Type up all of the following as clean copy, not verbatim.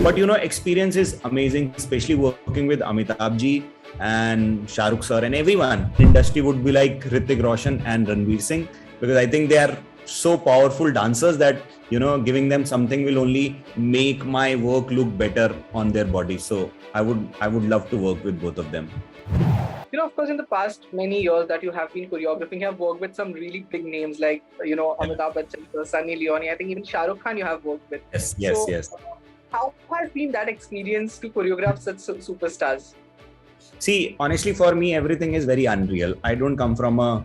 But experience is amazing, especially working with Amitabh ji and Shah Rukh sir and everyone. Industry would be like Hrithik Roshan and Ranveer Singh, because I think they are so powerful dancers that giving them something will only make my work look better on their body. So I would love to work with both of them. Of course, in the past many years that you have been choreographing, you have worked with some really big names like, Amitabh Bachchan, Sunny Leone. I think even Shah Rukh Khan you have worked with. Yes. How has been that experience to choreograph such superstars? See, honestly, for me, everything is very unreal. I don't come from a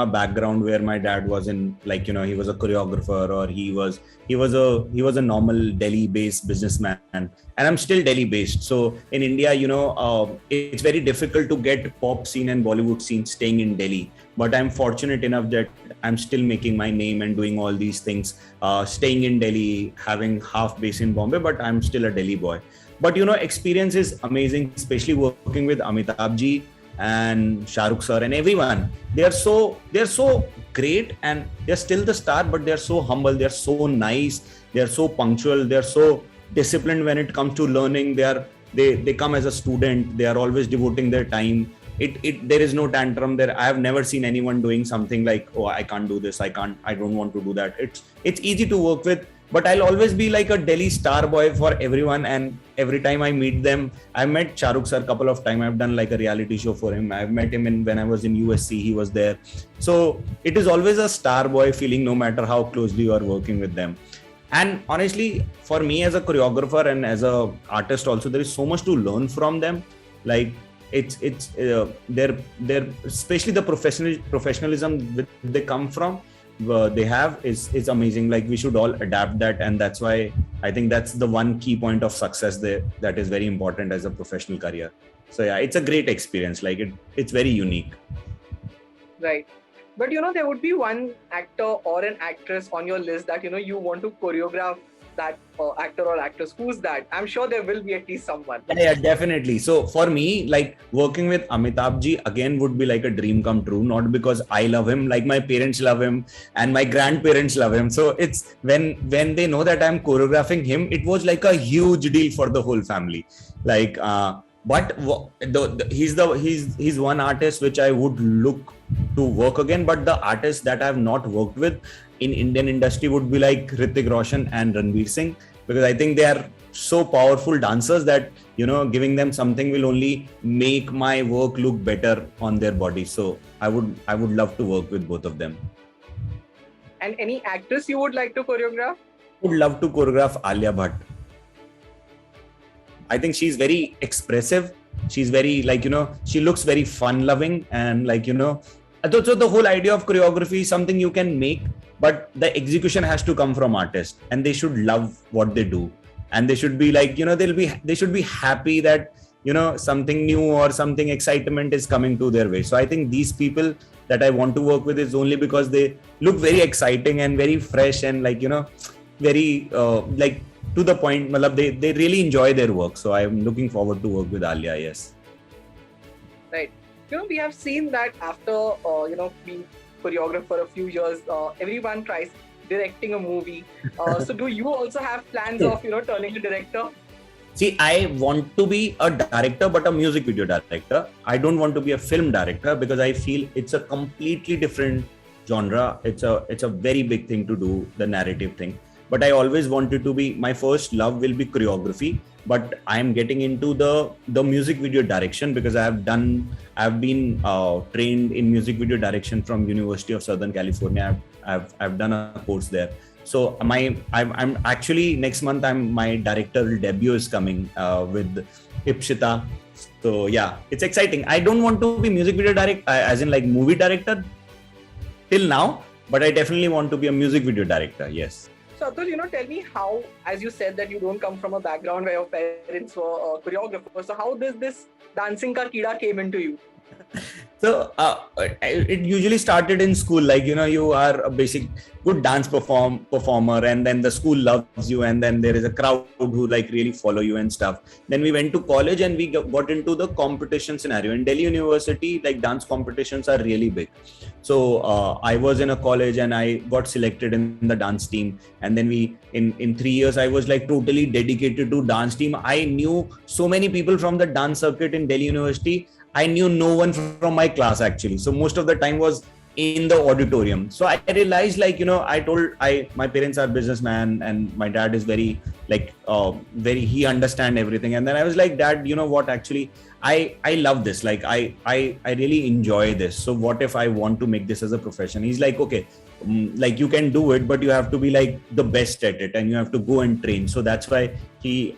background where my dad was in, he was a choreographer, or he was a normal Delhi-based businessman, and I'm still Delhi-based. So in India, it's very difficult to get pop scene and Bollywood scene staying in Delhi. But I'm fortunate enough that I'm still making my name and doing all these things, staying in Delhi, having half base in Bombay, but I'm still a Delhi boy. But experience is amazing, especially working with Amitabh ji and Shah Rukh sir and everyone. They're so great, and they're still the star, but they're so humble, they're so nice, they're so punctual, they're so disciplined when it comes to learning. They come as a student, they are always devoting their time. There is no tantrum there. I have never seen anyone doing something like, oh, I can't do this, I don't want to do that. It's easy to work with. But I'll always be like a Delhi star boy for everyone, and every time I meet them, I met Shah Rukh sir a couple of times. I've done like a reality show for him. I've met him when I was in USC, he was there. So it is always a star boy feeling, no matter how closely you are working with them. And honestly, for me as a choreographer and as a artist also, there is so much to learn from them. Like they're especially the professionalism they come from, they have is amazing. Like, we should all adapt that, and that's why I think that's the one key point of success there that is very important as a professional career. So yeah, it's a great experience. Like, it's very unique. Right. But there would be one actor or an actress on your list that you want to choreograph that actor or actress. Who's that? I'm sure there will be at least someone. Yeah, definitely. So for me, like, working with Amitabh ji again would be like a dream come true. Not because I love him, like my parents love him and my grandparents love him. So it's when they know that I'm choreographing him, it was like a huge deal for the whole family. Like, but he's one artist which I would look to work again. But the artists that I've not worked with in Indian industry would be like Hrithik Roshan and Ranveer Singh, because I think they are so powerful dancers that giving them something will only make my work look better on their body. So I would love to work with both of them. And any actress you would like to choreograph? Would love to choreograph Alia Bhatt. I think she's very expressive. She's very, she looks very fun loving, and so the whole idea of choreography is something you can make, but the execution has to come from artists, and they should love what they do, and they should be like, they should be happy that something new or something excitement is coming to their way. So I think these people that I want to work with is only because they look very exciting and very fresh, and very to the point. They really enjoy their work. So I'm looking forward to work with Alia. Yes. Right. We have seen that after being choreographed for a few years, everyone tries directing a movie. So do you also have plans of turning a director? See, I want to be a director, but a music video director. I don't want to be a film director, because I feel it's a completely different genre. It's a very big thing to do, the narrative thing. But I always wanted to be, my first love will be choreography, but I'm getting into the music video direction, because I've been trained in music video direction from University of Southern California. I've done a course there. So I'm actually, next month my directorial debut is coming with Ipshita. So yeah, it's exciting. I don't want to be music video director, as in like movie director till now, but I definitely want to be a music video director. Yes. So Atul, tell me how, as you said that you don't come from a background where your parents were choreographers. So how does this dancing ka keeda came into you? So it usually started in school. Like, you are a basic good dance performer, and then the school loves you, and then there is a crowd who like really follow you and stuff. Then we went to college and we got into the competition scenario. In Delhi University, like dance competitions are really big. So I was in a college and I got selected in the dance team. And then in 3 years, I was like totally dedicated to dance team. I knew so many people from the dance circuit in Delhi University. I knew no one from my class actually. So most of the time was in the auditorium. So I realized, like, my parents are businessmen and my dad is very he understand everything. And then I was like, Dad, you know what, actually, I love this. Like, I really enjoy this. So what if I want to make this as a profession? He's like, okay, like you can do it, but you have to be like the best at it and you have to go and train. So that's why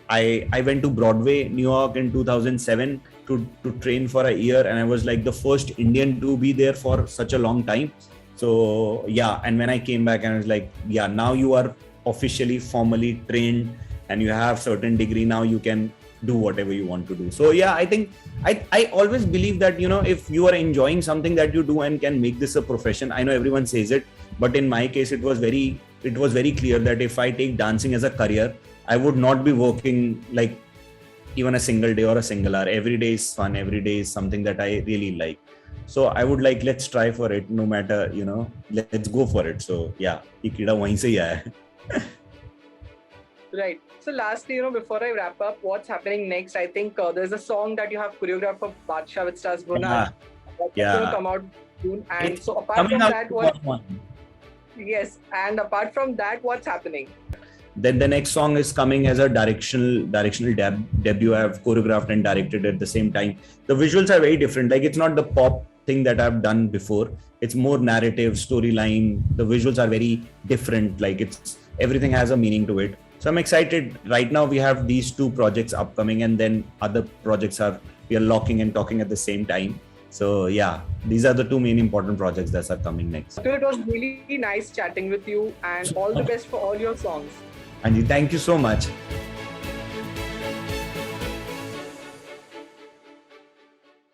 I went to Broadway, New York in 2007 to train for a year, and I was like the first Indian to be there for such a long time. So yeah, and when I came back and I was like, yeah, now you are officially formally trained and you have certain degree, now you can do whatever you want to do. So yeah, I think I always believe that, if you are enjoying something that you do and can make this a profession, I know everyone says it, but in my case it was very clear that if I take dancing as a career, I would not be working like even a single day or a single hour. Every day is fun. Every day is something that I really like. So I would like, let's try for it, no matter, let's go for it. So yeah, ये कीड़ा वहीं से ही आया है. Right. So lastly, before I wrap up, what's happening next? I think there's a song that you have choreographed for Badshah with stars Bruna. That's going to come out soon. And It's so apart from that, one. yes. And apart from that, what's happening? Then the next song is coming as a directional debut. I have choreographed and directed at the same time. The visuals are very different. Like, it's not the pop thing that I've done before. It's more narrative, storyline. The visuals are very different. Like, everything has a meaning to it. So I'm excited. Right now we have these 2 projects upcoming, and then other projects we are locking and talking at the same time. So yeah, these are the 2 main important projects that are coming next. It was really nice chatting with you, and all the best for all your songs. Anji, thank you so much.